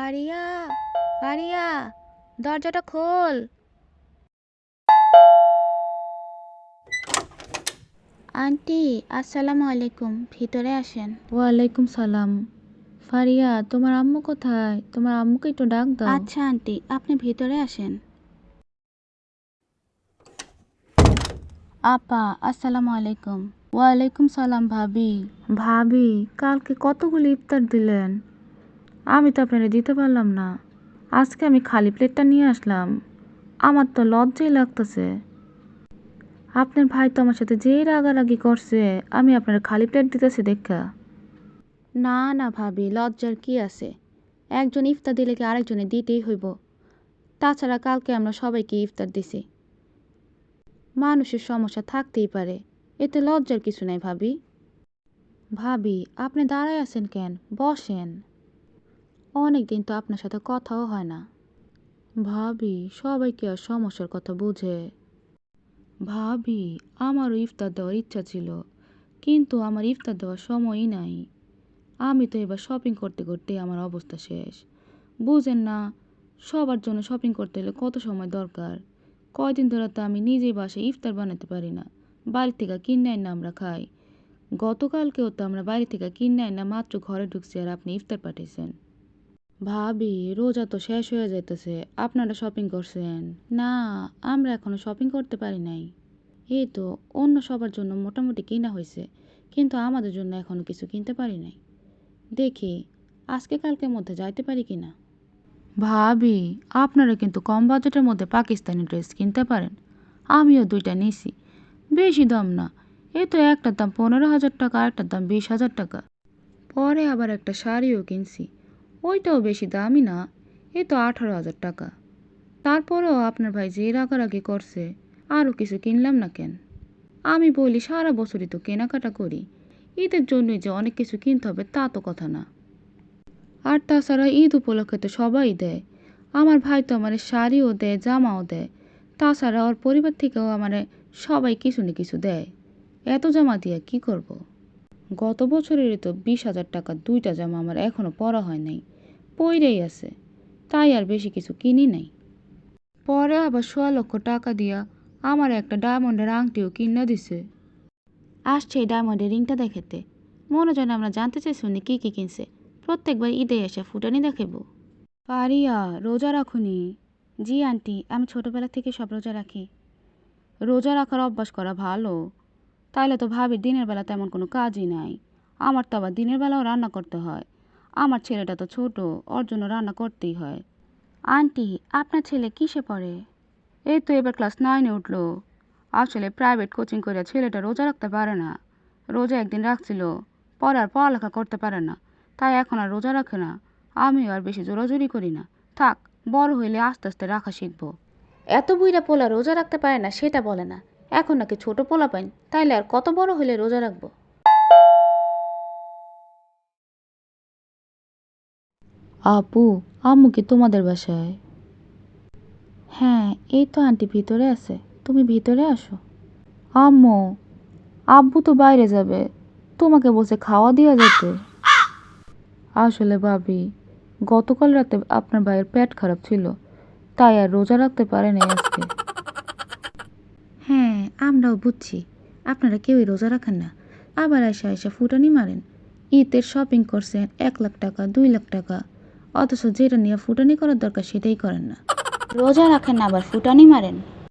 ফারিয়া, ফারিয়া, দরজাটা খোল। আন্টি, আসসালামু আলাইকুম, ভিতরে আসেন। ওয়ালাইকুম সালাম। ফারিয়া, তোমার আম্মু কোথায়? তোমার আম্মুকে একটু ডাক দাও। আচ্ছা আন্টি, আপনি ভিতরে আসেন। আপা, আসসালামু আলাইকুম। ওয়ালাইকুম সালাম ভাবি। ভাবি, কালকে কতগুলো ইফতার দিলেন, আমি তো আপনারা দিতে পারলাম না। আজকে আমি খালি প্লেটটা নিয়ে আসলাম। আমার তো লজ্জাই লাগতেছে। আপনার ভাই তো আমার সাথে যেই রাগারাগি করছে, আমি আপনার খালি প্লেট দিতেছি দেখা। না না ভাবি, লজ্জার কি আছে? একজন ইফতার দিলে কি আরেকজনে দিতেই হইব? তাছাড়া কালকে আমরা সবাইকে ইফতার দিছি। মানুষের সমস্যা থাকতেই পারে, এতে লজ্জার কিছু নাই ভাবি। ভাবি, আপনি দাঁড়ায় আছেন কেন? বসেন। অনেক দিন তো আপনার সাথে কথাও হয় না। ভাবি, সবাই কি আর সমস্যার কথা বুঝে? ভাবি, আমারও ইফতার দেওয়ার ইচ্ছা ছিল, কিন্তু আমার ইফতার দেওয়ার সময়ই নাই। আমি তো এবার শপিং করতে করতে আমার অবস্থা শেষ। বুঝেন না, সবার জন্য শপিং করতে হলে কত সময় দরকার। কয়দিন ধরে তো আমি নিজেই বাসায় ইফতার বানাতে পারি না, বাড়ি থেকে কিনে আইনা আমরা খাই। গতকালকেও তো আমরা বাড়ি থেকে কিনে আইনা মাত্র ঘরে ঢুকছি আর আপনি ইফতার পাঠিয়েছেন। ভাবি, রোজা তো শেষ হয়ে যাইতেছে, আপনারা শপিং করছেন? না, আমরা এখনো শপিং করতে পারি নাই। এই তো অন্য সবার জন্য মোটামুটি কিনা হয়েছে, কিন্তু আমাদের জন্য এখনো কিছু কিনতে পারি নাই। দেখি আজকে কালকের মধ্যে যাইতে পারি কিনা। ভাবি, আপনারা কিন্তু কম বাজেটের মধ্যে পাকিস্তানি ড্রেস কিনতে পারেন। আমিও দুইটা নিছি, বেশি দাম না। এই তো একটার দাম 15,000 টাকা, আরেকটার দাম 20,000 টাকা। পরে আবার একটা শাড়িও কিনছি, ওইটাও বেশি দামি না, এই তো 18,000 টাকা। তারপরেও আপনার ভাই যে রাগারাগি করছে, আরও কিছু কিনলাম না কেন? আমি বলি সারা বছরই তো কেনাকাটা করি, ঈদের জন্যই যে অনেক কিছু কিনতে হবে তা তো কথা না। আর তাছাড়া ঈদ উপলক্ষে তো সবাই দেয়। আমার ভাই তো আমার শাড়িও দেয়, জামাও দেয়। তাছাড়া ওর পরিবার থেকেও আমার সবাই কিছু না কিছু দেয়। এত জামা দিয়ে কি করব? গত বছরেরই তো 20,000 টাকা দুইটা জামা আমার এখনো পরা হয় নাই, পইরেই আছে। তাই আর বেশি কিছু কিনি নাই। পরে আবার 1,6 লক্ষ টাকা দিয়া আমার একটা ডায়মন্ডের আংটিও কিনা দিছে। আসছে এই ডায়মন্ডের রিংটা দেখাতে। মনে যেন আমরা জানতে চাইছি উনি কি কি কিনছে। প্রত্যেকবার ঈদে এসে ফুটানি দেখাইব। পারিয়া, রোজা রাখুনি? জি আন্টি, আমি ছোটবেলা থেকে সব রোজা রাখি। রোজা রাখার অভ্যাস করা ভালো। তাইলে তো ভাবির দিনের বেলা তেমন কোনো কাজই নাই। আমার তো আবার দিনের বেলাও রান্না করতে হয়। আমার ছেলেটা তো ছোট, ওর জন্য রান্না করতেই হয়। আন্টি, আপনার ছেলে কিসে পড়ে? এই তো এবার ক্লাস 9-এ উঠলো। আসলে প্রাইভেট কোচিং করে ছেলেটা রোজা রাখতে পারে না। রোজা একদিন রাখছিল, পরে আর পড়ালেখা করতে পারে না, তাই এখন আর রোজা রাখে না। আমিও আর বেশি জোরাজুরি করি না, থাক, বড় হইলে আস্তে আস্তে রাখা শিখবো। এত বুইড়া পোলা রোজা রাখতে পারে না সেটা বলে না, এখন নাকি ছোট পোলা পাইন, তাইলে আর কত বড় হইলে রোজা রাখবো? আপু, আম্মু কি তোমাদের বাসায়? হ্যাঁ, এই তো আন্টি ভিতরে আছে, তুমি ভিতরে আসো। আম্মু, আব্বু তো বাইরে যাবে, তোমাকে বসে খাওয়া দিয়া যেতে। আসলে ভাবি, গতকাল রাতে আপনার ভাইয়ের পেট খারাপ ছিল, তাই আর রোজা রাখতে পারে নাই আজকে। হ্যাঁ, আমরাও বুঝছি আপনারা কেউই রোজা রাখেন না, আবার আয়সা আয়সা ফুটানি মারেন। ঈদের শপিং করছেন 1 লাখ টাকা, 2 লাখ টাকা, অথচ যেটা নিয়ে ফুটানি করার দরকার সেটাই করেন না। রোজা রাখেন না আবার ফুটানি মারেন।